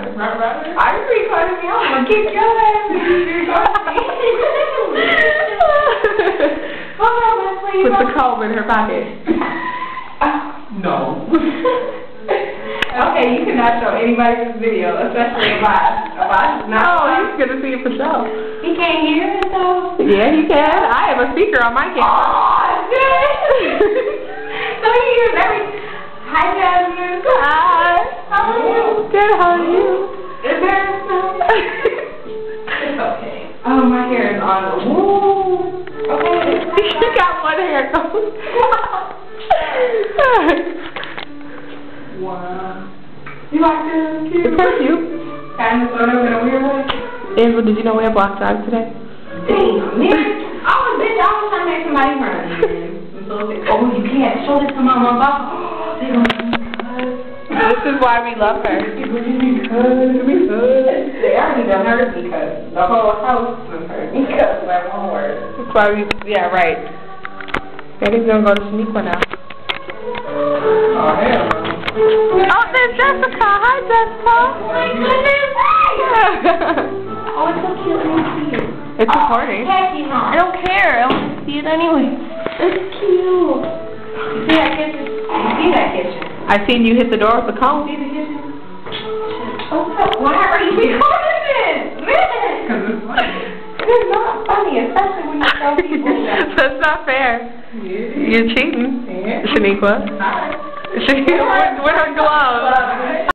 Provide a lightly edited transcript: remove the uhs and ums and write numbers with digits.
Are you recording me? I'm gonna kick your ass if you record me. Hold on, let's play. Put the comb in her pocket. No. Okay, you cannot show anybody this video, especially Avash. Avash is not. No, he's gonna see it for sure. He can't hear it though. Yeah, he can. I have a speaker on my camera. Oh, shit. So he hears everything. Hi, Jasmine. Hi. How are you? Good, how are you? Is there some? It's okay. Oh, my hair is on the woo. Okay. You got one hair coat. Wow. You like this? Cute? It's so cute. Kind of sort of in a weird way. Angela, did you know we have block drive today? Damn, man. I was trying to make somebody run. I'm so sick. Oh, you can't show this to my mom. They don't This is why we love her. They already done heard because the whole house was heard because of that one word. That's why we, yeah, right. Daddy's gonna go to Shaniqua now. Oh, hell no. Oh, there's Jessica. Hi, Jessica. Oh, my goodness. Oh, it's so cute. Let me see it. It's recording. I don't care. I want to see it anyway. It's cute. You see that kitchen? You see that kitchen? I seen you hit the door with the comb. See the kitchen? What's up? Why are you recording this? Man! Because it's funny. It's not funny, especially when you tell people that. That's not fair. Yeah. You're cheating, Yeah. Shaniqua. All right. With her gloves.